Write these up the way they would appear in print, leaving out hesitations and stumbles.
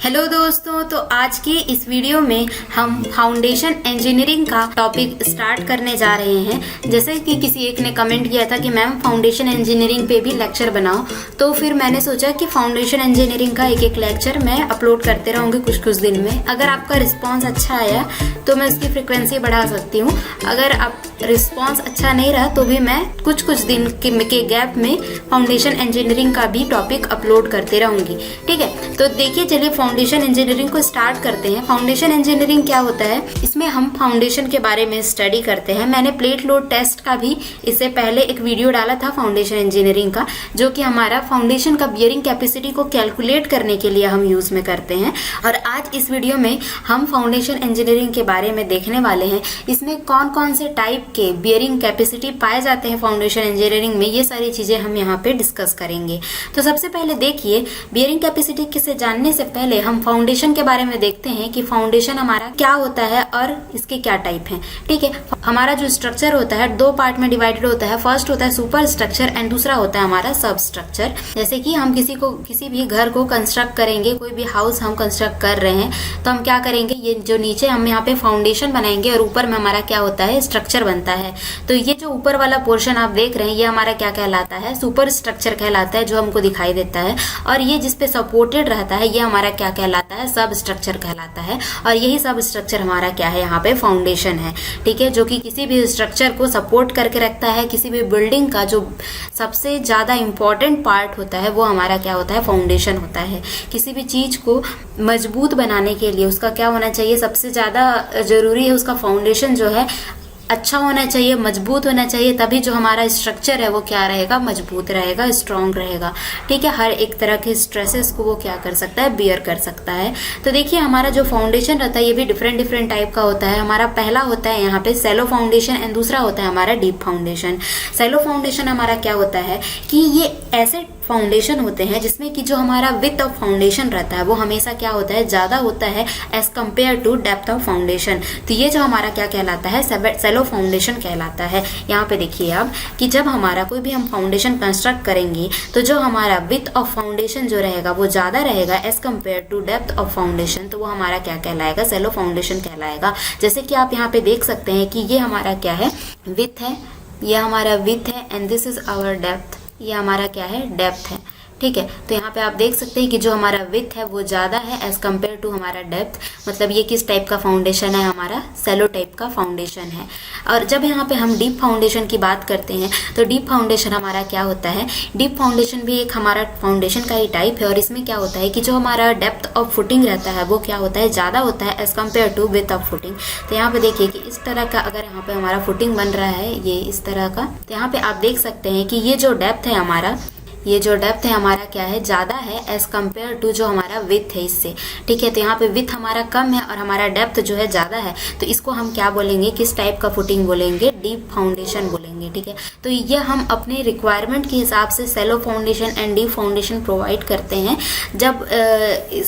Hello दोस्तों, तो आज की इस वीडियो में हम फाउंडेशन इंजीनियरिंग का टॉपिक स्टार्ट करने जा रहे हैं। जैसे कि किसी एक ने कमेंट किया था कि मैम फाउंडेशन इंजीनियरिंग पे भी लेक्चर बनाओ, तो फिर मैंने सोचा कि फाउंडेशन इंजीनियरिंग का एक लेक्चर मैं अपलोड करते रहूँगी कुछ दिन में। अगर आपका रिस्पॉन्स अच्छा आया तो मैं उसकी फ्रिक्वेंसी बढ़ा सकती हूँ। अगर आप रिस्पॉन्स अच्छा नहीं रहा तो भी मैं कुछ दिन के गैप में फाउंडेशन इंजीनियरिंग का भी टॉपिक अपलोड करते रहूँगी। ठीक है, तो देखिए चलिए फाउंडेशन इंजीनियरिंग को स्टार्ट करते हैं। फाउंडेशन इंजीनियरिंग क्या होता है, इसमें हम फाउंडेशन के बारे में स्टडी करते हैं। मैंने प्लेट लोड टेस्ट का भी इससे पहले एक वीडियो डाला था फाउंडेशन इंजीनियरिंग का, जो कि हमारा फाउंडेशन का बियरिंग कैपेसिटी को कैलकुलेट करने के लिए हम यूज में करते हैं। और आज इस वीडियो में हम फाउंडेशन इंजीनियरिंग के बारे में देखने वाले हैं। इसमें कौन कौन से टाइप के बियरिंग कैपेसिटी पाए जाते हैं फाउंडेशन इंजीनियरिंग में, ये सारी चीजें हम यहाँ पे डिस्कस करेंगे। तो सबसे पहले देखिए, बियरिंग कैपेसिटी किसे जानने से पहले हम फाउंडेशन के बारे में देखते हैं कि फाउंडेशन हमारा क्या होता है और इसके क्या टाइप हैं। ठीक है, हमारा जो स्ट्रक्चर होता है दो पार्ट में डिवाइडेड होता है। फर्स्ट होता है सुपर स्ट्रक्चर एंड दूसरा होता है हमारा सब स्ट्रक्चर। जैसे कि हम किसी भी घर को कंस्ट्रक्ट करेंगे, कोई भी हाउस हम कंस्ट्रक्ट कर रहे हैं, तो हम क्या करेंगे, ये जो नीचे हम यहाँ पे फाउंडेशन बनाएंगे और ऊपर में हमारा क्या होता है, स्ट्रक्चर बनता है। तो ये जो ऊपर वाला पोर्शन आप देख रहे हैं, ये हमारा क्या कहलाता है, सुपर स्ट्रक्चर कहलाता है, जो हमको दिखाई देता है। और ये जिसपे सपोर्टेड रहता है, ये हमारा क्या कहलाता है, सब स्ट्रक्चर कहलाता है। और यही सब स्ट्रक्चर हमारा क्या है, यहाँ पे फाउंडेशन है। ठीक है, जो कि किसी भी स्ट्रक्चर को सपोर्ट करके रखता है। किसी भी बिल्डिंग का जो सबसे ज्यादा इंपॉर्टेंट पार्ट होता है वो हमारा क्या होता है, फाउंडेशन होता है। किसी भी चीज को मजबूत बनाने के लिए उसका क्या होना चाहिए, सबसे ज्यादा जरूरी है उसका फाउंडेशन जो है अच्छा होना चाहिए, मजबूत होना चाहिए। तभी जो हमारा स्ट्रक्चर है वो क्या रहेगा, मजबूत रहेगा, स्ट्रांग रहेगा। ठीक है, हर एक तरह के स्ट्रेसेस को वो क्या कर सकता है, बियर कर सकता है। तो देखिए हमारा जो फाउंडेशन रहता है ये भी डिफरेंट टाइप का होता है। हमारा पहला होता है यहाँ पे सैलो फाउंडेशन एंड दूसरा होता है हमारा डीप फाउंडेशन। सैलो फाउंडेशन हमारा क्या होता है कि ये ऐसे फाउंडेशन होते हैं जिसमें कि जो हमारा विड्थ ऑफ फाउंडेशन रहता है वो हमेशा क्या होता है, ज्यादा होता है as compare to depth of foundation. तो ये जो हमारा क्या कहलाता है, सैलो फाउंडेशन कहलाता है। यहाँ पे देखिए आप कि जब हमारा कोई भी हम फाउंडेशन कंस्ट्रक्ट करेंगे तो जो हमारा विड्थ ऑफ फाउंडेशन जो रहेगा वो ज्यादा रहेगा as compare to depth of foundation, तो वो हमारा क्या कहलाएगा, सैलो फाउंडेशन कहलाएगा। जैसे कि आप यहाँ पे देख सकते हैं कि ये हमारा क्या है, विड्थ है, ये हमारा विड्थ है and this is our depth, ये हमारा क्या है, डेप्थ है। ठीक है, तो यहाँ पे आप देख सकते हैं कि जो हमारा विड्थ है वो ज्यादा है एज कंपेयर टू हमारा डेप्थ। मतलब ये किस टाइप का फाउंडेशन है, हमारा सैलो टाइप का फाउंडेशन है। और जब यहाँ पे हम डीप फाउंडेशन की बात करते हैं तो डीप फाउंडेशन हमारा क्या होता है, डीप फाउंडेशन भी एक हमारा फाउंडेशन का ही टाइप है। और इसमें क्या होता है कि जो हमारा डेप्थ ऑफ फुटिंग रहता है वो क्या होता है, ज्यादा होता है as compare to width of footing. तो यहाँ पे देखिए कि इस तरह का अगर यहाँ पे हमारा फुटिंग बन रहा है, ये इस तरह का, तो यहाँ पे आप देख सकते हैं कि ये जो डेप्थ है हमारा, ये जो डेप्थ है हमारा क्या है, ज्यादा है एज कंपेयर टू जो हमारा विड्थ है इससे। ठीक है, तो यहाँ पे विड्थ हमारा कम है और हमारा डेप्थ जो है ज्यादा है, तो इसको हम क्या बोलेंगे, किस टाइप का फुटिंग बोलेंगे, डीप फाउंडेशन बोलेंगे। ठीक है, तो ये हम अपने रिक्वायरमेंट के हिसाब से shallow foundation and deep foundation provide करते हैं। जब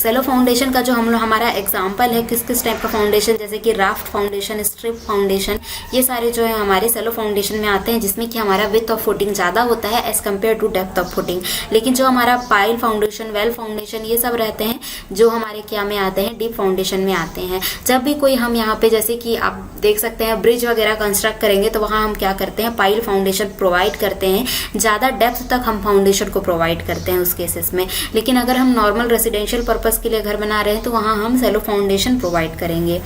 सैलो फाउंडेशन का जो हमारा एग्जाम्पल है किस किस टाइप का फाउंडेशन, जैसे कि राफ्ट फाउंडेशन, स्ट्रिप फाउंडेशन, ये सारे जो है हमारे सैलो फाउंडेशन में आते हैं, जिसमें कि हमारा विड्थ ऑफ फुटिंग ज्यादा होता है as compare to depth of footing. लेकिन जो हमारा पाइल फाउंडेशन, वेल फाउंडेशन, ये सब रहते हैं जो हमारे क्या में आते हैं, डीप फाउंडेशन में आते हैं। जब भी कोई हम यहाँ पे जैसे कि आप देख सकते हैं ब्रिज वगैरह कंस्ट्रक्ट करेंगे तो वहां हम क्या करते हैं, पाइल फाउंडेशन प्रोवाइड करते हैं। ज्यादा डेप्थ तक हम फाउंडेशन को प्रोवाइड करते हैं उस केसेस में। लेकिन अगर हम नॉर्मल रेसिडेंशियल पर्पस के लिए घर बना रहे हैं तो वहां हम सैलो फाउंडेशन प्रोवाइड करेंगे।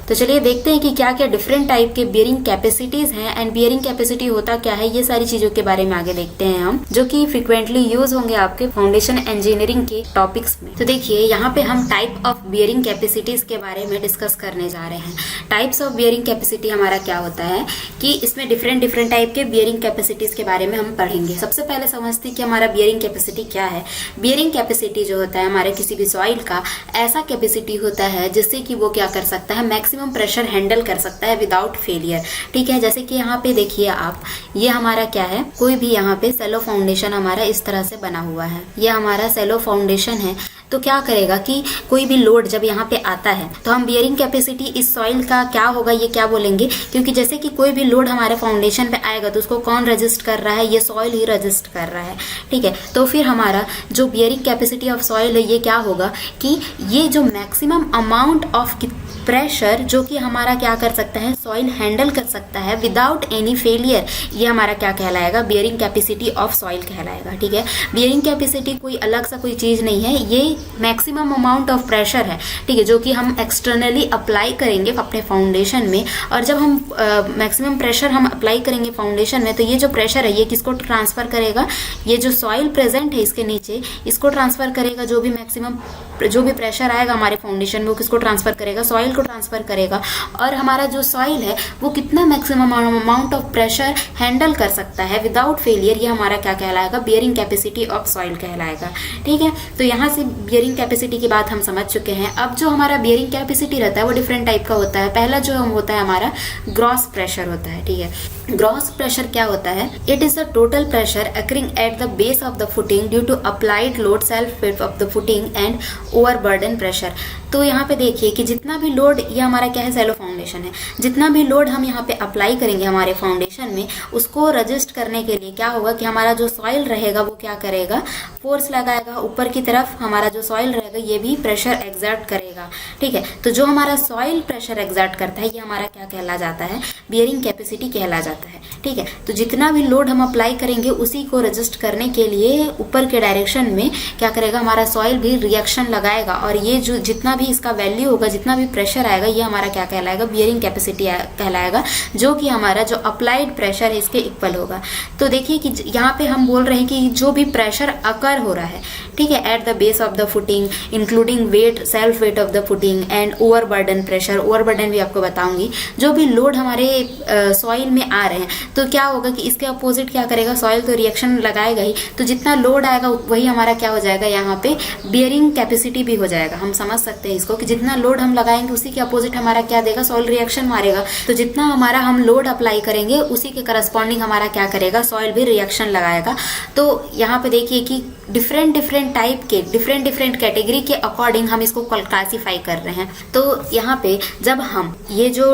तो चलिए देखते हैं कि क्या क्या डिफरेंट टाइप के बियरिंग कैपेसिटीज हैं एंड बियरिंग कैपेसिटी होता क्या है, ये सारी चीजों के बारे में आगे देखते हैं हम, जो कि फ्रिक्वेंटली यूज होंगे आपके फाउंडेशन इंजीनियरिंग के टॉपिक्स में। तो देखिए यहाँ पे हम टाइप ऑफ बियरिंग कैपेसिटीज के बारे में डिस्कस करने जा रहे हैं। टाइप्स ऑफ बियरिंग कैपेसिटी हमारा क्या होता है कि इसमें डिफरेंट टाइप के बियरिंग कैपेसिटीज के बारे में हम पढ़ेंगे। सबसे पहले समझते हैं कि हमारा बियरिंग कैपेसिटी क्या है। बियरिंग कैपेसिटी जो होता है हमारे किसी भी सॉइल का ऐसा कैपेसिटी होता है जिससे कि वो क्या कर सकता है, मैक्सिमम मैक्सिमम प्रेशर हैंडल कर सकता है विदाउट फेलियर। ठीक है, जैसे कि यहाँ पे देखिए आप, ये हमारा क्या है, कोई भी यहाँ पे सेलो फाउंडेशन हमारा इस तरह से बना हुआ है, ये हमारा सेलो फाउंडेशन है। तो क्या करेगा कि कोई भी लोड जब यहाँ पे आता है तो हम बियरिंग कैपेसिटी इस सॉइल का क्या होगा ये क्या बोलेंगे, क्योंकि जैसे कि कोई भी लोड हमारे फाउंडेशन पे आएगा तो उसको कौन रजिस्ट कर रहा है, ये सॉइल ही रजिस्ट कर रहा है। ठीक है, तो फिर हमारा जो बियरिंग कैपेसिटी ऑफ सॉइल है ये क्या होगा कि ये जो मैक्सिमम अमाउंट ऑफ प्रेशर जो कि हमारा क्या कर सकता है, सॉइल हैंडल कर सकता है विदाउट एनी फेलियर, ये हमारा क्या कहलाएगा, बियरिंग कैपेसिटी ऑफ सॉइल कहलाएगा। ठीक है, बियरिंग कैपेसिटी कोई अलग सा कोई चीज़ नहीं है, ये मैक्सिमम अमाउंट ऑफ प्रेशर है। ठीक है, जो कि हम एक्सटर्नली अप्लाई करेंगे अपने फाउंडेशन में, और जब हम मैक्सिमम प्रेशर हम अप्लाई करेंगे फाउंडेशन में तो ये जो प्रेशर है ये किसको ट्रांसफर करेगा, ये जो सॉइल प्रेजेंट है इसके नीचे इसको ट्रांसफर करेगा। जो भी मैक्सिमम जो भी प्रेशर आएगा हमारे फाउंडेशन में वो किसको ट्रांसफर करेगा, सॉइल को ट्रांसफर करेगा। और हमारा जो सॉइल है वो कितना maximum amount of pressure handle कर सकता है विदाउट फेलियर, ये हमारा क्या कहलाएगा, बियरिंग कैपेसिटी ऑफ सॉइल कहलाएगा। ठीक है, तो यहाँ से बियरिंग कैपेसिटी की बात हम समझ चुके हैं। अब जो हमारा बियरिंग कैपेसिटी रहता है वो डिफरेंट टाइप का होता है। पहला जो होता है हमारा ग्रॉस प्रेशर होता है। ठीक है, ग्रॉस प्रेशर क्या होता है, it is the total pressure occurring at the base of the footing due to applied load, self weight of the footing and overburden pressure. तो यहाँ पे देखिए कि जितना भी लोड, ये हमारा क्या है, सेलो फाउंडेशन है, जितना भी लोड हम यहाँ पे अप्लाई करेंगे हमारे फाउंडेशन में उसको रजिस्ट करने के लिए क्या होगा कि हमारा जो सॉइल रहेगा वो क्या करेगा, फोर्स लगाएगा ऊपर की तरफ। हमारा जो सॉइल रहेगा ये भी प्रेशर एग्जर्ट करेगा। ठीक है, तो जो हमारा सॉइल प्रेशर एग्जर्ट करता है ये हमारा क्या कहला जाता है, बियरिंग कैपेसिटी कहला जाता है। ठीक है, तो जितना भी लोड हम अप्लाई करेंगे उसी को रजिस्ट करने के लिए ऊपर के डायरेक्शन में क्या करेगा, हमारा सॉइल भी रिएक्शन लगाएगा, और ये जो जितना भी इसका वैल्यू होगा, जितना भी प्रेशर आएगा ये हमारा क्या कहलाएगा, बियरिंग कैपेसिटी कहलाएगा, जो कि हमारा जो अप्लाइड प्रेशर है इसके इक्वल होगा। तो देखिए कि यहाँ पे हम बोल रहे हैं कि जो भी प्रेशर अकर हो रहा है, ठीक है, at the base of the footing including weight, self weight of the footing and overburden pressure, overburden भी आपको बताऊंगी। जो भी लोड हमारे सॉइल में आ रहे हैं तो क्या होगा कि इसके अपोजिट क्या करेगा, सॉइल तो रिएक्शन लगाएगा ही, तो जितना लोड आएगा वही हमारा क्या हो जाएगा, यहाँ पे बियरिंग कैपेसिटी भी हो जाएगा। हम समझ सकते हैं इसको कि जितना लोड हम लगाएंगे उसी के अपोजिट हमारा क्या देगा, सॉइल रिएक्शन मारेगा। तो जितना हमारा हम लोड अप्लाई करेंगे उसी के करस्पॉन्डिंग हमारा क्या करेगा, सॉइल भी रिएक्शन लगाएगा। तो यहाँ पे देखिए कि डिफरेंट टाइप के डिफरेंट कैटेगरी के अकॉर्डिंग हम इसको क्लासीफाई कर रहे हैं। तो यहाँ पे जब हम ये जो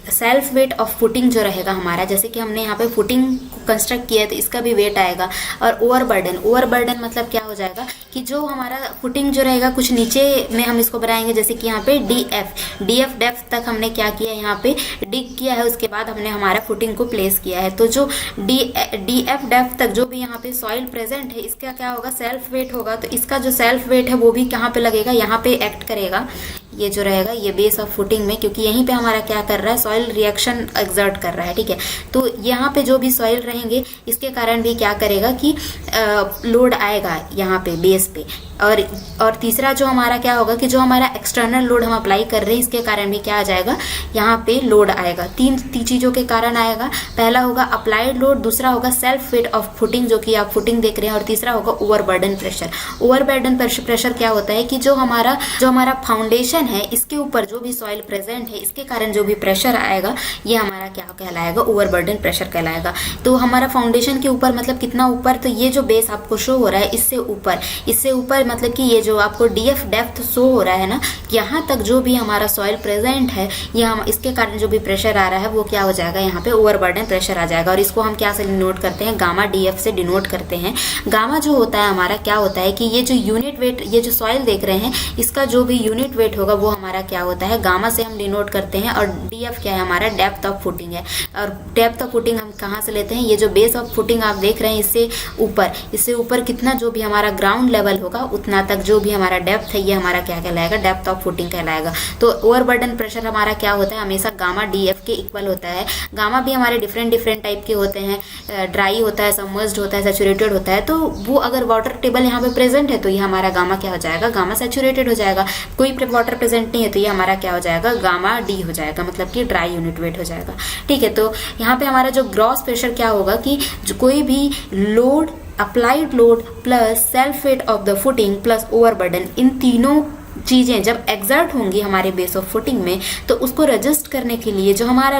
सेल्फ वेट ऑफ फुटिंग जो रहेगा हमारा, जैसे कि हमने यहाँ पे फुटिंग को कंस्ट्रक्ट किया है तो इसका भी वेट आएगा। और ओवरबर्डन मतलब क्या हो जाएगा कि जो हमारा फुटिंग जो रहेगा कुछ नीचे में हम इसको बनाएंगे, जैसे कि यहाँ पे डीएफ डेप्थ तक हमने क्या किया है, यहाँ पे डिग किया है, उसके बाद हमने हमारा फुटिंग को प्लेस किया है। तो जो डीएफ डेप्थ तक जो भी यहाँ पे सॉइल प्रेजेंट है इसका क्या होगा, सेल्फ वेट होगा। तो इसका जो सेल्फ वेट है वो भी कहाँ पे लगेगा, यहाँ पे एक्ट करेगा, ये जो रहेगा ये बेस ऑफ फुटिंग में, क्योंकि यहीं पे हमारा क्या कर रहा है, सॉइल रिएक्शन एक्सर्ट कर रहा है। ठीक है, तो यहाँ पे जो भी सॉइल रहेंगे इसके कारण भी क्या करेगा कि लोड आएगा यहाँ पे बेस पे। और तीसरा जो हमारा क्या होगा कि जो हमारा एक्सटर्नल लोड हम अप्लाई कर रहे हैं इसके कारण भी क्या आ जाएगा, यहाँ पे लोड आएगा। तीन चीजों के कारण आएगा। पहला होगा अप्लाइड लोड, दूसरा होगा सेल्फ वेट ऑफ फुटिंग जो कि आप फुटिंग देख रहे हैं, और तीसरा होगा ओवरबर्डन प्रेशर। ओवरबर्डन प्रेशर क्या होता है कि जो हमारा फाउंडेशन है इसके ऊपर जो भी सॉइल प्रेजेंट है इसके कारण जो भी प्रेशर आएगा ये हमारा क्या कहलाएगा, ओवरबर्डन प्रेशर कहलाएगा। तो हमारा फाउंडेशन के ऊपर मतलब कितना ऊपर, तो ये जो बेस आपको शो हो रहा है इससे ऊपर मतलब कि ये जो आपको डीएफ डेप्थ शो हो रहा है ना, यहाँ तक जो भी हमारा सॉइल प्रेजेंट है ये हम इसके कारण जो भी प्रेशर आ रहा है वो क्या हो जाएगा, यहाँ पे ओवरबर्डन प्रेशर आ जाएगा। और इसको हम क्या से डिनोट करते हैं, गामा डीएफ से डिनोट करते हैं। गामा जो होता है हमारा क्या होता है कि ये जो यूनिट वेट, ये जो सॉइल देख रहे हैं इसका जो भी यूनिट वेट होगा वो हमारा क्या होता है, गामा से हम डिनोट करते हैं। और डीएफ क्या है, हमारा डेप्थ ऑफ फुटिंग है। और डेप्थ ऑफ फुटिंग हम कहाँ से लेते हैं, ये जो बेस ऑफ फुटिंग आप देख रहे हैं इससे ऊपर कितना जो भी हमारा ग्राउंड लेवल होगा उतना तक जो भी हमारा डेप्थ है ये हमारा क्या कहलाएगा, डेप्थ ऑफ फुटिंग कहलाएगा। तो ओवरबर्डन प्रेशर हमारा क्या होता है, हमेशा गामा डीएफ के इक्वल होता है। गामा भी हमारे डिफरेंट टाइप के होते हैं, ड्राई होता है, सबमर्ज्ड होता है, सैचुरेटेड होता है। तो वो अगर वाटर टेबल यहाँ पे प्रेजेंट है तो ये हमारा गामा क्या हो जाएगा, गामा सैचुरेटेड हो जाएगा। कोई वाटर प्रेजेंट नहीं है तो ये हमारा क्या हो जाएगा, गामा डी हो जाएगा, मतलब कि ड्राई यूनिट वेट हो जाएगा। ठीक है, तो यहाँ पे हमारा जो ग्रॉस प्रेशर क्या होगा कि जो कोई भी load, applied load plus self weight of the footing plus overburden, इन तीनों चीज़ें जब एग्जर्ट होंगी हमारे बेस ऑफ फुटिंग में, तो उसको रजिस्ट करने के लिए जो हमारा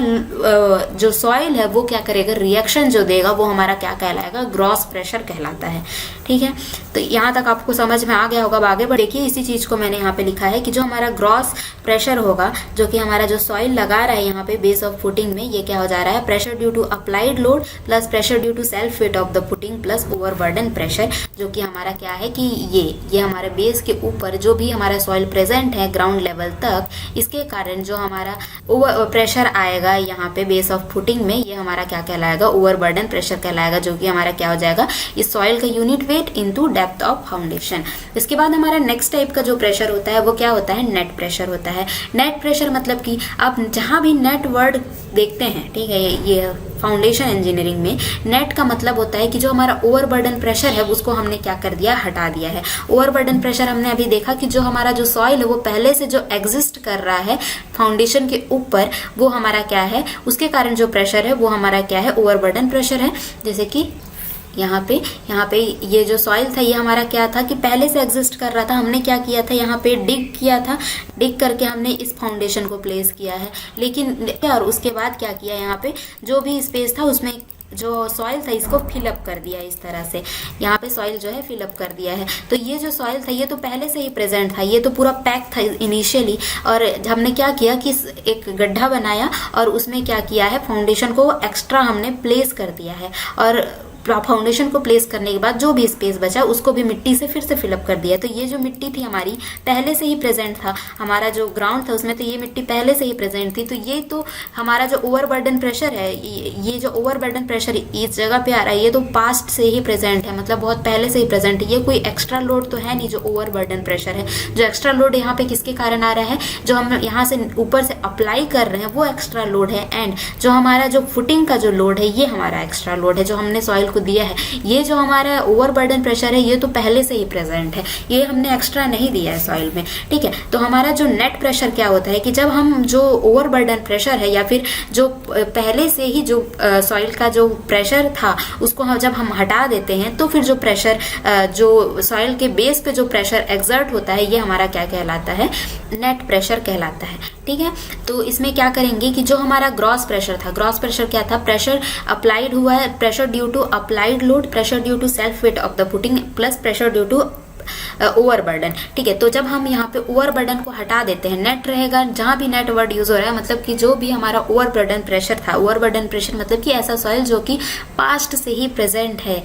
जो सॉइल है वो क्या करेगा, रिएक्शन जो देगा वो हमारा क्या कहलाएगा, ग्रॉस प्रेशर कहलाता है। ठीक है, तो यहाँ तक आपको समझ में आ गया होगा। अब आगे बढ़ देखिए, इसी चीज़ को मैंने यहाँ पे लिखा है कि जो हमारा ग्रॉस प्रेशर होगा, जो कि हमारा जो सॉइल लगा रहा है यहाँ पे बेस ऑफ फुटिंग में, ये क्या हो जा रहा है, pressure due to applied load plus pressure due to self weight of the footing plus overburden pressure, जो कि हमारा क्या है कि ये हमारे बेस के ऊपर जो भी हमारा सॉइल प्रेजेंट है ग्राउंड लेवल तक, इसके कारण जो हमारा ओवर प्रेशर आएगा यहाँ पे बेस ऑफ फुटिंग में, ये हमारा क्या कहलाएगा, ओवरबर्डन प्रेशर कहलाएगा, जो कि हमारा क्या हो जाएगा, इस सॉइल का unit weight into depth of foundation. इसके बाद हमारा नेक्स्ट टाइप का जो प्रेशर होता है वो क्या होता है, नेट प्रेशर होता है। नेट प्रेशर मतलब कि आप जहां भी नेट वर्ड देखते हैं, ठीक है, ये फाउंडेशन इंजीनियरिंग में नेट का मतलब होता है कि जो हमारा ओवरबर्डन प्रेशर है उसको हमने क्या कर दिया, हटा दिया है। ओवरबर्डन प्रेशर हमने अभी देखा कि जो हमारा जो सॉइल है वो पहले से जो एग्जिस्ट कर रहा है फाउंडेशन के ऊपर, वो हमारा क्या है, उसके कारण जो प्रेशर है वो हमारा क्या है, ओवरबर्डन प्रेशर है। जैसे कि यहाँ पे ये जो सॉइल था ये हमारा क्या था कि पहले से एग्जिस्ट कर रहा था, हमने क्या किया था, यहाँ पे डिग किया था, डिग करके हमने इस फाउंडेशन को प्लेस किया है। लेकिन और उसके बाद क्या किया, यहाँ पे जो भी स्पेस था उसमें जो सॉइल था इसको फिलअप कर दिया, इस तरह से यहाँ पे सॉइल जो है फिलअप कर दिया है। तो ये जो सॉइल था ये तो पहले से ही प्रेजेंट था, ये तो पूरा पैक था इनिशियली, और हमने क्या किया कि एक गड्ढा बनाया और उसमें क्या किया है, फाउंडेशन को एक्स्ट्रा हमने प्लेस कर दिया है, और फाउंडेशन को प्लेस करने के बाद जो भी स्पेस बचा उसको भी मिट्टी से फिर से फिलअप कर दिया। तो ये जो मिट्टी थी हमारी पहले से ही प्रेजेंट था, हमारा जो ग्राउंड था उसमें तो ये मिट्टी पहले से ही प्रेजेंट थी। तो ये तो हमारा जो ओवरबर्डन प्रेशर है, ये जो ओवरबर्डन प्रेशर इस जगह पे आ रहा है, ये तो पास्ट से ही प्रेजेंट है, मतलब बहुत पहले से ही प्रेजेंट है। ये कोई एक्स्ट्रा लोड तो है नहीं जो ओवरबर्डन प्रेशर है। जो एक्स्ट्रा लोड यहाँ पे किसके कारण आ रहा है, जो हम यहाँ से ऊपर से अप्लाई कर रहे हैं वो एक्स्ट्रा लोड है, एंड जो हमारा जो फुटिंग का जो लोड है ये हमारा एक्स्ट्रा लोड है जो हमने सॉइल को दिया है। ये जो हमारा ओवरबर्डन प्रेशर है ये तो पहले से ही प्रेजेंट है, ये हमने एक्स्ट्रा नहीं दिया है सॉइल में। ठीक है, तो हमारा जो नेट प्रेशर क्या होता है कि जब हम जो ओवरबर्डन प्रेशर है या फिर जो पहले से ही जो सॉइल का जो प्रेशर था उसको जब हम हटा देते हैं तो फिर जो प्रेशर जो सॉइल के बेस पे जो प्रेशर एक्सर्ट होता है ये हमारा क्या कहलाता है, नेट प्रेशर कहलाता है। ठीक है, तो इसमें क्या करेंगे कि जो हमारा ग्रॉस प्रेशर था, ग्रॉस प्रेशर क्या था, प्रेशर अप्लाइड हुआ है, pressure due to applied load, pressure due to self weight of the footing plus pressure due to overburden. ठीक है, तो जब हम यहाँ पे ओवरबर्डन को हटा देते हैं, नेट रहेगा, जहां भी नेट वर्ड यूज हो रहा है मतलब कि जो भी हमारा ओवरबर्डन प्रेशर था, ओवरबर्डन प्रेशर मतलब कि ऐसा सॉइल जो कि पास्ट से ही प्रेजेंट है,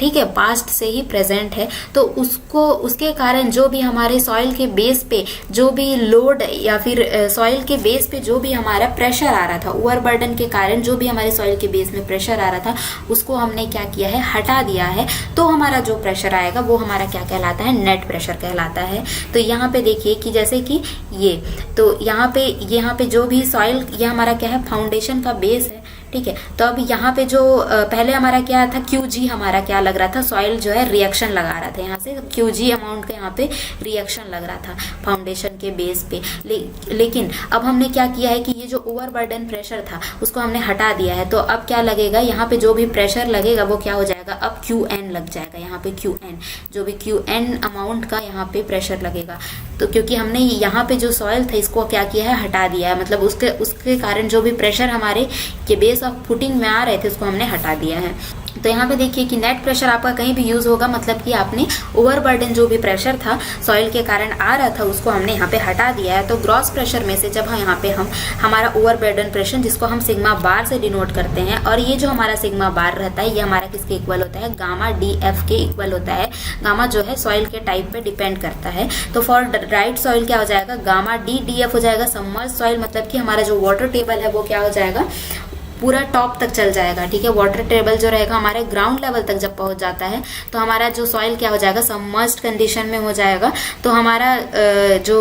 ठीक है, पास्ट से ही प्रेजेंट है, तो उसको उसके कारण जो भी हमारे सॉइल के बेस पे जो भी लोड या फिर सॉइल के बेस पे जो भी हमारा प्रेशर आ रहा था, ओवरबर्डन के कारण जो भी हमारे सॉइल के बेस में प्रेशर आ रहा था उसको हमने क्या किया है, हटा दिया है। तो हमारा जो प्रेशर आएगा वो हमारा क्या कहलाता है, नेट प्रेशर कहलाता है। तो यहाँ पे देखिए कि जैसे कि ये, तो यहाँ पे जो भी सॉइल, ये हमारा क्या है, फाउंडेशन का बेस है। ठीक है, तो अब यहाँ पे जो पहले हमारा क्या था, QG हमारा क्या लग रहा था, सॉइल जो है रिएक्शन लगा रहा था, यहाँ से QG अमाउंट का यहाँ पे रिएक्शन लग रहा था फाउंडेशन के बेस पे। लेकिन अब हमने क्या किया है कि ये जो ओवरबर्डन प्रेशर था उसको हमने हटा दिया है। तो अब क्या लगेगा, यहाँ पे जो भी प्रेशर लगेगा वो क्या हो जाएगा, अब QN लग जाएगा, यहाँ पे QN, जो भी QN अमाउंट का यहाँ पे प्रेशर लगेगा। तो क्योंकि हमने यहाँ पे जो सॉइल था इसको क्या किया है, हटा दिया है, मतलब उसके कारण जो भी प्रेशर हमारे के बेस ऑफ फुटिंग में आ रहे थे उसको हमने हटा दिया है। तो यहाँ पे देखिए कि नेट प्रेशर आपका कहीं भी यूज होगा, मतलब कि आपने ओवरबर्डन जो भी प्रेशर था सॉइल के कारण आ रहा था उसको हमने यहाँ पे हटा दिया है। तो ग्रॉस प्रेशर में से जब यहाँ पे हम हमारा ओवरबर्डन प्रेशर जिसको हम सिग्मा बार से डिनोट करते हैं, और ये जो हमारा सिग्मा बार रहता है ये हमारा किसके इक्वल होता है, गामा DF के इक्वल होता है। गामा जो है सॉइल के टाइप पे डिपेंड करता है। तो फॉर राइट सॉइल क्या हो जाएगा, गामा DF हो जाएगा। सबमर्ज सॉइल मतलब कि हमारा जो वाटर टेबल है वो क्या हो जाएगा, पूरा टॉप तक चल जाएगा। ठीक है, वाटर टेबल जो रहेगा हमारे ग्राउंड लेवल तक जब पहुंच जाता है तो हमारा जो सॉइल क्या हो जाएगा, सबमर्ज्ड कंडीशन में हो जाएगा। तो हमारा जो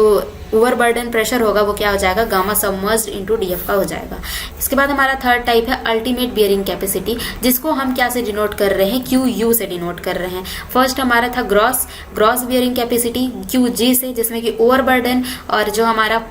ओवरबर्डन प्रेशर होगा वो क्या हो जाएगा, गामा सबमर्ज्ड इनटू डीएफ का हो जाएगा। इसके बाद हमारा थर्ड टाइप है अल्टीमेट बियरिंग कैपेसिटी, जिसको हम क्या से डिनोट कर रहे हैं, क्यू यू से डिनोट कर रहे हैं। फर्स्ट हमारा था ग्रॉस बियरिंग कैपेसिटी क्यू जी से, जिसमें कि ओवरबर्डन और जो हमारा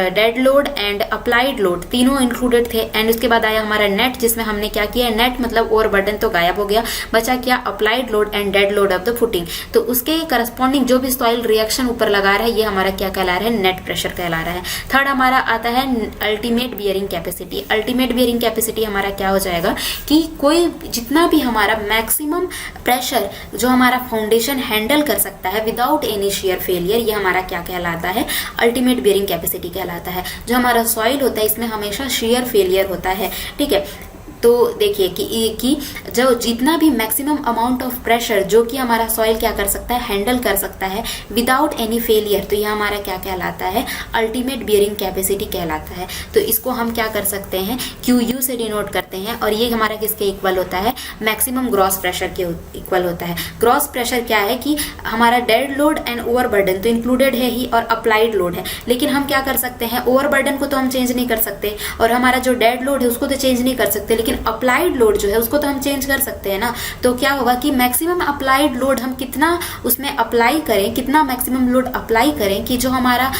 dead load and applied load तीनों इंक्लूडेड थे। एंड उसके बाद आया हमारा नेट, जिसमें हमने क्या किया, नेट मतलब ओवरबर्डन तो गायब हो गया, बचा क्या, applied load and dead load of the footing. तो उसके करस्पॉन्डिंग जो भी सॉइल रिएक्शन ऊपर लगा रहा है ये हमारा क्या कहला रहा है, नेट प्रेशर कहला रहा है। थर्ड हमारा आता है ultimate bearing capacity. Ultimate bearing capacity हमारा क्या हो जाएगा कि कोई जितना भी हमारा मैक्सिमम प्रेशर जो हमारा फाउंडेशन हैंडल कर सकता है विदाउट एनी शियर फेलियर, ये हमारा क्या कहलाता है, अल्टीमेट बियरिंग कैपेसिटी कहलाता है। जो हमारा सॉइल होता है इसमें हमेशा शियर फेलियर होता है, ठीक है। तो देखिए कि जो जितना भी मैक्सिमम अमाउंट ऑफ प्रेशर जो कि हमारा सॉइल क्या कर सकता है, हैंडल कर सकता है विदाउट एनी फेलियर, तो यह हमारा क्या कहलाता है, अल्टीमेट बियरिंग कैपेसिटी कहलाता है। तो इसको हम क्या कर सकते हैं, क्यू यू से डिनोट करते हैं, और ये हमारा किसके इक्वल होता है, मैक्सिमम ग्रॉस प्रेशर के इक्वल होता है। ग्रॉस प्रेशर क्या है कि हमारा डेड लोड एंड ओवरबर्डन तो इंक्लूडेड है ही, और अप्लाइड लोड है, लेकिन हम क्या कर सकते हैं, ओवरबर्डन को तो हम चेंज नहीं कर सकते, और हमारा जो डेड लोड है उसको तो चेंज नहीं कर सकते, लेकिन अप्लाइड लोड जो है उसको तो हम चेंज कर सकते हैं ना। तो क्या होगा कि मैक्सिमम अप्लाइड लोड हम कितना उसमें अप्लाई करें, कितना मैक्सिमम लोड अप्लाई करें कि जो हमारा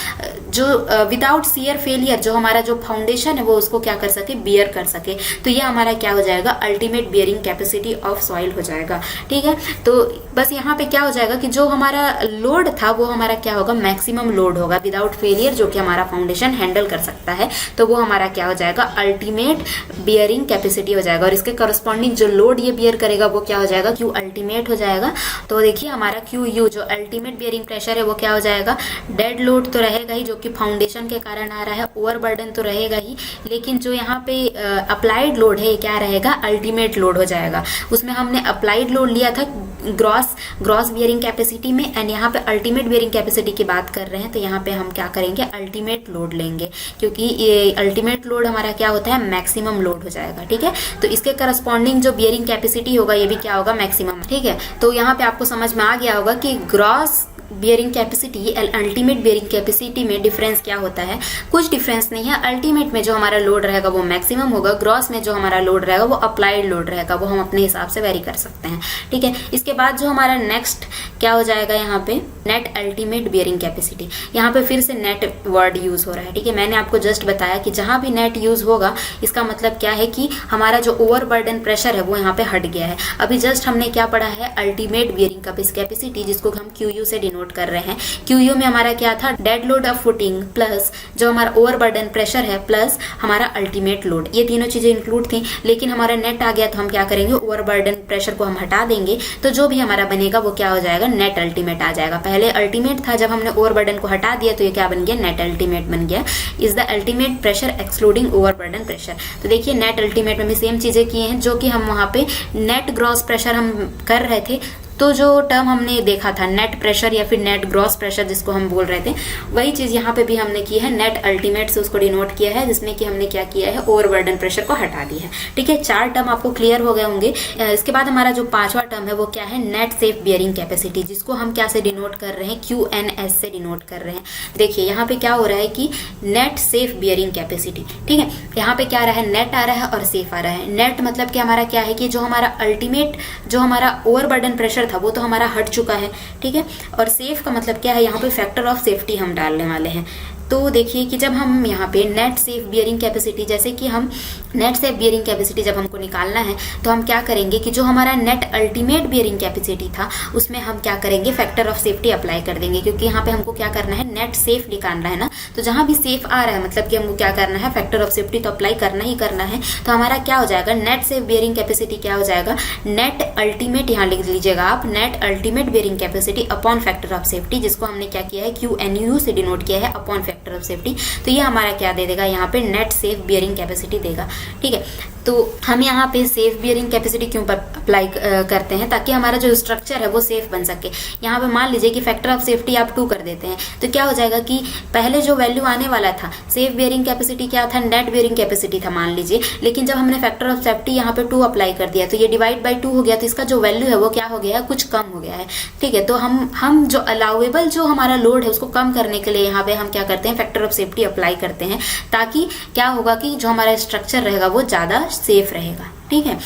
जो विदाउट शियर फेलियर जो हमारा जो फाउंडेशन है वो उसको क्या कर सके, बियर कर सके। तो ये हमारा क्या हो जाएगा, ultimate bearing capacity of soil हो जाएगा, ठीक है। तो बस यहाँ पे क्या हो जाएगा कि जो हमारा लोड था वो हमारा क्या होगा, मैक्सिमम लोड होगा विदाउट फेलियर जो कि हमारा फाउंडेशन हैंडल कर सकता है, तो वो हमारा क्या हो जाएगा, अल्टीमेट बियरिंग कैपेसिटी हो जाएगा। और इसके करस्पॉन्डिंग जो लोड ये बियर करेगा वो क्या हो जाएगा, क्यू अल्टीमेट हो जाएगा। तो देखिए हमारा क्यू यू जो अल्टीमेट बियरिंग प्रेशर है वो क्या हो जाएगा, डेड लोड तो रहेगा ही जो कि फाउंडेशन के कारण आ रहा है, ओवरबर्डन तो रहेगा ही, लेकिन जो यहाँ पे अप्लाइड लोड है ये क्या रहेगा, अल्टीमेट लोड हो जाएगा। उसमें हमने अप्लाइड लोड लिया था ग्रॉस बियरिंग कैपेसिटी में, एंड यहाँ पे अल्टीमेट बियरिंग कैपेसिटी की बात कर रहे हैं, तो यहाँ पे हम क्या करेंगे, अल्टीमेट लोड लेंगे, क्योंकि ये अल्टीमेट लोड हमारा क्या होता है, मैक्सिमम लोड हो जाएगा, ठीक है। तो इसके करस्पॉन्डिंग जो बियरिंग कैपेसिटी होगा ये भी क्या होगा, मैक्सिमम, ठीक है। तो यहाँ पे आपको समझ में आ गया होगा कि gross bearing capacity ultimate bearing capacity में डिफरेंस क्या होता है, कुछ डिफरेंस नहीं है। अल्टीमेट में जो हमारा लोड रहेगा वो मैक्सिमम होगा, ग्रॉस में जो हमारा लोड रहेगा वो अप्लाइड लोड रहेगा, वो हम अपने हिसाब से वेरी कर सकते हैं, ठीक है। इसके बाद जो हमारा नेक्स्ट क्या हो जाएगा, यहाँ पे नेट अल्टीमेट बियरिंग कैपेसिटी। यहाँ पे फिर से नेट वर्ड यूज हो रहा है, ठीक है। मैंने आपको जस्ट बताया कि जहां भी नेट यूज होगा इसका मतलब क्या है कि हमारा जो ओवरबर्डन प्रेशर है वो यहाँ पे हट गया है। अभी जस्ट हमने क्या पढ़ा है, अल्टीमेट बियरिंग कैपेसिटी, जिसको हम क्यू यू से डिनोट कर रहे हैं। क्यू में हमारा क्या था, dead load of footing plus जो हमारा ओवरबर्डन प्रेशर है प्लस हमारा अल्टीमेट लोड, ये तीनों चीजें इंक्लूड थी। लेकिन हमारा नेट आ गया तो हम क्या करेंगे, ओवरबर्डन प्रेशर को हम हटा देंगे, तो जो भी हमारा बनेगा वो क्या हो जाएगा, नेट अल्टीमेट आ जाएगा। पहले अल्टीमेट था, जब हमने ओवरबर्डन को हटा दिया तो ये क्या बन गया, नेट अल्टीमेट बन गया। Is the ultimate pressure excluding overburden pressure. तो देखिए नेट अल्टीमेट में भी सेम चीजें किए हैं, जो कि हम वहां पे नेट ग्रॉस प्रेशर हम कर रहे थे, तो जो टर्म हमने देखा था नेट प्रेशर या फिर नेट ग्रॉस प्रेशर जिसको हम बोल रहे थे, वही चीज यहाँ पे भी हमने की है, नेट अल्टीमेट से उसको डिनोट किया है, जिसमें कि हमने क्या किया है, ओवरबर्डन प्रेशर को हटा दिया है, ठीक है। 4 टर्म आपको क्लियर हो गए होंगे। इसके बाद हमारा जो 5वां टर्म है वो क्या है, नेट सेफ बियरिंग कैपेसिटी, जिसको हम क्या से डिनोट कर रहे हैं, QNS से डिनोट कर रहे हैं। देखिए यहाँ पे क्या हो रहा है कि नेट सेफ बियरिंग कैपेसिटी, ठीक है। यहाँ पे क्या आ रहा है, नेट आ रहा है और सेफ आ रहा है। नेट मतलब कि हमारा क्या है कि जो हमारा अल्टीमेट जो हमारा ओवरबर्डन प्रेशर था वो तो हमारा हट चुका है, ठीक है। और सेफ का मतलब क्या है, यहाँ पे फैक्टर ऑफ सेफ्टी हम डालने वाले हैं। तो देखिए कि जब हम यहाँ पे नेट सेफ बियरिंग कैपेसिटी, जैसे कि हम नेट सेफ बियरिंग कैपेसिटी जब हमको निकालना है तो हम क्या करेंगे कि जो हमारा नेट अल्टीमेट बियरिंग कैपेसिटी था उसमें हम क्या करेंगे, फैक्टर ऑफ सेफ्टी अप्लाई कर देंगे, क्योंकि यहाँ पे हमको क्या करना है, नेट सेफ निकालना है ना। तो जहां भी सेफ आ रहा है मतलब कि हमको क्या करना है, फैक्टर ऑफ सेफ्टी तो अप्लाई करना ही करना है। तो हमारा क्या हो जाएगा, नेट सेफ बियरिंग कैपेसिटी क्या हो जाएगा, नेट अल्टीमेट, यहाँ लिख लीजिएगा आप, net ultimate bearing capacity upon factor of safety, जिसको हमने क्या किया है, QNU से डिनोट किया है, अपॉन फैक्टर ऑफ सेफ्टी। तो ये हमारा क्या दे देगा, यहाँ पे नेट सेफ बियरिंग कैपेसिटी देगा, ठीक है। तो हम यहाँ पे सेफ बियरिंग कैपेसिटी क्यों अप्लाई करते हैं, ताकि हमारा जो स्ट्रक्चर है वो सेफ बन सके। यहाँ पे मान लीजिए कि फैक्टर ऑफ सेफ्टी आप 2 कर देते हैं, तो क्या हो जाएगा कि पहले जो वैल्यू आने वाला था सेफ बियरिंग कैपेसिटी क्या था, नेट बियरिंग कैपेसिटी था मान लीजिए, लेकिन जब हमने फैक्टर ऑफ सेफ्टी यहाँ पे 2 अप्लाई कर दिया तो ये डिवाइड बाई 2 हो गया, तो इसका जो वैल्यू है वो क्या हो गया है, कुछ कम हो गया है। ठीक है, तो हम जो अलाउेबल जो हमारा लोड है उसको कम करने के लिए यहाँ पे हम क्या करते हैं, फैक्टर ऑफ सेफ्टी अप्लाई करते हैं, ताकि क्या होगा कि जो हमारा स्ट्रक्चर रहेगा वो ज्यादा सेफ रहेगा। ठीक है,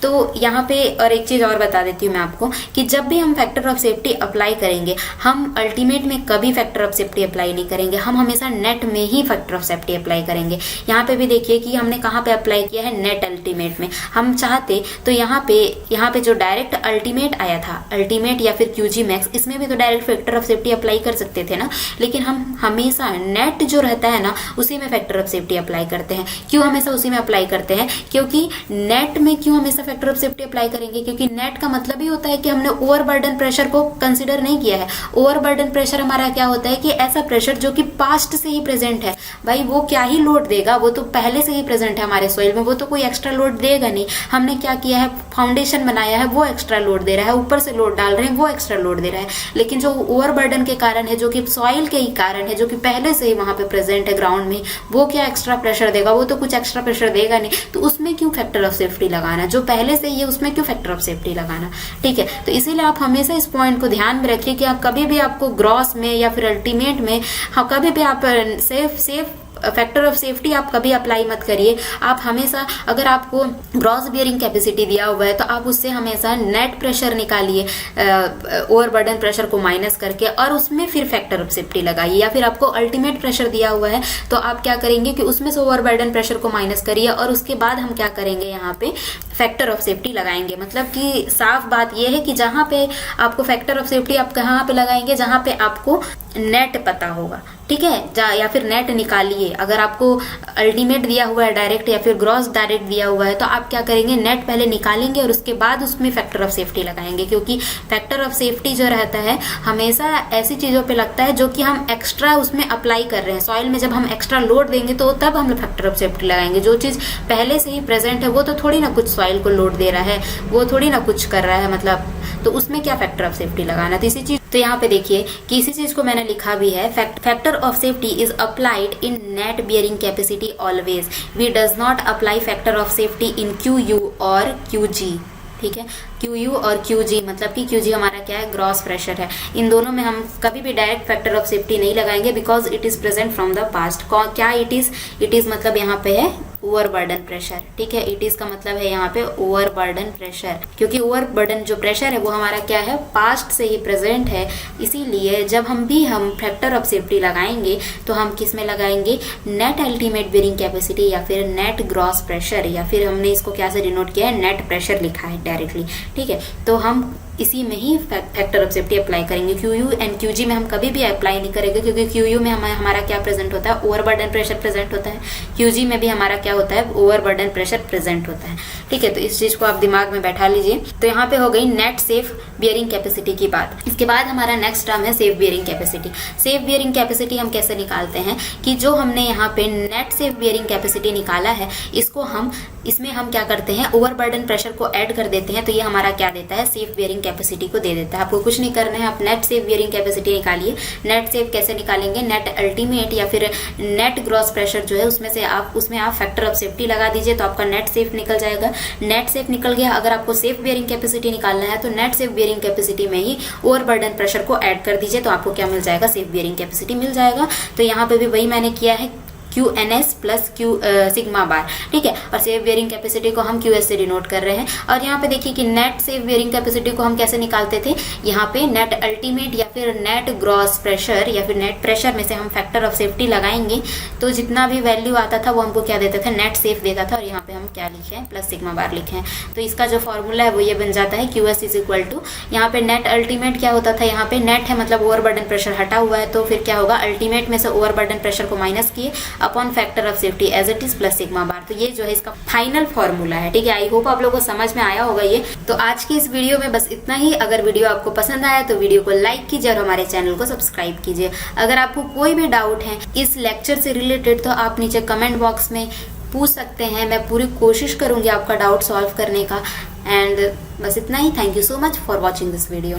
तो यहाँ पे और एक चीज और बता देती हूँ मैं आपको कि जब भी हम फैक्टर ऑफ सेफ्टी अप्लाई करेंगे, हम अल्टीमेट में कभी फैक्टर ऑफ सेफ्टी अप्लाई नहीं करेंगे, हम हमेशा नेट में ही फैक्टर ऑफ सेफ्टी अप्लाई करेंगे। यहाँ पे भी देखिए कि हमने कहाँ पे अप्लाई किया है, नेट अल्टीमेट में। हम चाहते तो यहाँ पे जो डायरेक्ट अल्टीमेट आया था, अल्टीमेट या फिर क्यूजी मैक्स, इसमें भी तो direct factor of safety apply कर सकते थे ना, लेकिन हम हमेशा नेट जो रहता है ना उसी में फैक्टर ऑफ सेफ्टी अप्लाई करते हैं। क्यों हमेशा उसी में अप्लाई करते हैं, क्योंकि नेट में क्यों हमेशा फैक्टर ऑफ सेफ्टी अप्लाई करेंगे, क्योंकि नेट का मतलब ही होता है कि हमने ओवरबर्डन प्रेशर को कंसीडर नहीं किया है। ओवरबर्डन प्रेशर हमारा क्या होता है कि ऐसा प्रेशर जो कि पास्ट से ही प्रेजेंट है। भाई वो क्या ही लोड देगा, वो तो पहले से ही प्रेजेंट है हमारे सोइल में, वो तो कोई एक्स्ट्रा लोड देगा नहीं। हमने क्या किया है, फाउंडेशन बनाया है, वो एक्स्ट्रा लोड दे रहा है, ऊपर से लोड डाल रहे हैं, वो एक्स्ट्रा लोड दे रहा है। लेकिन जो ओवरबर्डन के कारण है, जो कि सॉइल के ही कारण है, जो कि पहले से ही वहां पे प्रेजेंट है ग्राउंड में, वो क्या एक्स्ट्रा प्रेशर देगा, वो तो कुछ एक्स्ट्रा प्रेशर देगा नहीं। तो उसमें क्यों फैक्टर ऑफ सेफ्टी लगाना, जो पहले से ही है उसमें क्यों फैक्टर ऑफ सेफ्टी लगाना। ठीक है, तो इसीलिए आप हमेशा इस पॉइंट को ध्यान में रखिए कि आप कभी भी आपको ग्रॉस में या फिर अल्टीमेट में, हाँ कभी भी आप सेफ फैक्टर ऑफ सेफ्टी आप कभी अप्लाई मत करिए। आप हमेशा, अगर आपको ग्रॉस बियरिंग कैपेसिटी दिया हुआ है तो आप उससे हमेशा नेट प्रेशर निकालिए, ओवरबर्डन प्रेशर को माइनस करके, और उसमें फिर फैक्टर ऑफ सेफ्टी लगाइए। या फिर आपको अल्टीमेट प्रेशर दिया हुआ है तो आप क्या करेंगे कि उसमें से ओवरबर्डन प्रेशर को माइनस करिए, और उसके बाद हम क्या करेंगे, यहाँ पे फैक्टर ऑफ सेफ्टी लगाएंगे। मतलब कि साफ बात यह है कि जहां पे आपको फैक्टर ऑफ सेफ्टी आप कहाँ पे लगाएंगे, जहां पे आपको नेट पता होगा। ठीक है, या फिर नेट निकालिए। अगर आपको अल्टीमेट दिया हुआ है डायरेक्ट या फिर ग्रॉस डायरेक्ट दिया हुआ है तो आप क्या करेंगे, नेट पहले निकालेंगे और उसके बाद उसमें फैक्टर ऑफ सेफ्टी लगाएंगे। क्योंकि फैक्टर ऑफ सेफ्टी जो रहता है हमेशा ऐसी चीजों पे लगता है जो कि हम एक्स्ट्रा उसमें अप्लाई कर रहे हैं। सॉइल में जब हम एक्स्ट्रा लोड देंगे तो तब हम फैक्टर ऑफ सेफ्टी लगाएंगे। जो चीज पहले से ही प्रेजेंट है वो तो थोड़ी ना कुछ सॉइल को लोड दे रहा है, वो थोड़ी ना कुछ कर रहा है, मतलब तो उसमें क्या फैक्टर ऑफ सेफ्टी लगाना। तो इसी चीज, तो यहाँ पे देखिए कि इसी चीज को मैंने लिखा भी है, factor of safety is applied in net bearing capacity always, we does not apply factor of safety in QU और QG। ठीक है, QU और QG, मतलब कि QG हमारा क्या है, ग्रॉस प्रेशर है। इन दोनों में हम कभी भी डायरेक्ट फैक्टर ऑफ सेफ्टी नहीं लगाएंगे, because it is present from the past. क्या इट इज मतलब यहाँ पे है ओवरबर्डन प्रेशर। ठीक है, इट इज का मतलब है यहाँ पे ओवरबर्डन प्रेशर, क्योंकि ओवरबर्डन जो प्रेशर है वो हमारा क्या है, पास्ट से ही प्रेजेंट है। इसीलिए जब हम फैक्टर ऑफ सेफ्टी लगाएंगे तो हम किस में लगाएंगे, नेट अल्टीमेट बियरिंग कैपेसिटी या फिर नेट ग्रॉस प्रेशर, या फिर हमने इसको क्या से डिनोट किया है, नेट प्रेशर लिखा है डायरेक्टली। ठीक है, तो हम इसी में ही फैक्टर ऑफ सेफ्टी अप्लाई करेंगे। QU एंड QG में हम कभी भी अप्लाई नहीं करेंगे, क्योंकि QU में हमारा क्या प्रेजेंट होता है, ओवरबर्डन प्रेशर प्रेजेंट होता है। QG में भी हमारा क्या होता है, ओवरबर्डन प्रेशर प्रेजेंट होता है। ठीक है, तो इस चीज को आप दिमाग में बैठा लीजिए। तो यहाँ पे हो गई नेट सेफ बियरिंग कैपेसिटी की बात। इसके बाद हमारा नेक्स्ट टर्म है safe bearing capacity. Safe bearing capacity हम कैसे निकालते हैं कि जो हमने यहाँ पे नेट सेफ बियरिंग कैपेसिटी निकाला है, इसमें हम क्या करते हैं, ओवरबर्डन प्रेशर को ऐड कर देते हैं, तो ये हमारा क्या देता है, सेफ बियरिंग कैपेसिटी को दे देता है। आपको कुछ नहीं करना है, आप नेट सेफ बियरिंग कैपेसिटी निकालिए। नेट सेफ कैसे निकालेंगे, नेट अल्टीमेट या फिर नेट ग्रॉस प्रेशर जो है उसमें आप फैक्टर ऑफ सेफ्टी लगा दीजिए, तो आपका नेट सेफ निकल जाएगा। नेट सेफ निकल गया। अगर आपको सेफ बियरिंग कैपेसिटी निकालना है तो नेट सेफ बियरिंग कैपेसिटी में ही ओवरबर्डन प्रेशर को ऐड कर दीजिए, तो आपको क्या मिल जाएगा, सेफ बियरिंग कैपेसिटी मिल जाएगा। तो यहाँ पे भी वही मैंने किया है, QNS प्लस सिग्मा बार। ठीक है, और सेफ बियरिंग कैपेसिटी को हम QS से डिनोट कर रहे हैं। और यहाँ पे देखिए कि नेट सेफ बियरिंग कैपेसिटी को हम कैसे निकालते थे, यहाँ पे नेट अल्टीमेट या फिर नेट ग्रॉस प्रेशर या फिर नेट प्रेशर में से हम फैक्टर ऑफ सेफ्टी लगाएंगे, तो जितना भी वैल्यू आता था वो हमको क्या देता था, नेट सेफ देता था। और यहाँ पे हम क्या लिखे हैं, प्लस सिग्मा बार लिखे हैं। तो इसका जो फॉर्मूला है वो ये बन जाता है, QS इज इक्वल टू, यहाँ पे नेट अल्टीमेट क्या होता था, यहाँ पे नेट है मतलब ओवरबर्डन प्रेशर हटा हुआ है, तो फिर क्या होगा, अल्टीमेट में से ओवरबर्डन प्रेशर को माइनस किए upon factor of safety as it is plus sigma bar. तो ये जो है इसका फाइनल फॉर्मूला है। ठीक है, आई होप आप लोगों को समझ में आया होगा ये। तो आज की इस वीडियो में बस इतना ही। अगर वीडियो आपको पसंद आया तो वीडियो को लाइक कीजिए और हमारे चैनल को सब्सक्राइब कीजिए। अगर आपको कोई भी डाउट है इस लेक्चर से रिलेटेड तो आप नीचे कमेंट बॉक्स में पूछ सकते हैं, मैं पूरी कोशिश करूंगी आपका डाउट सॉल्व करने का। एंड बस इतना ही। Thank you so much for watching this video.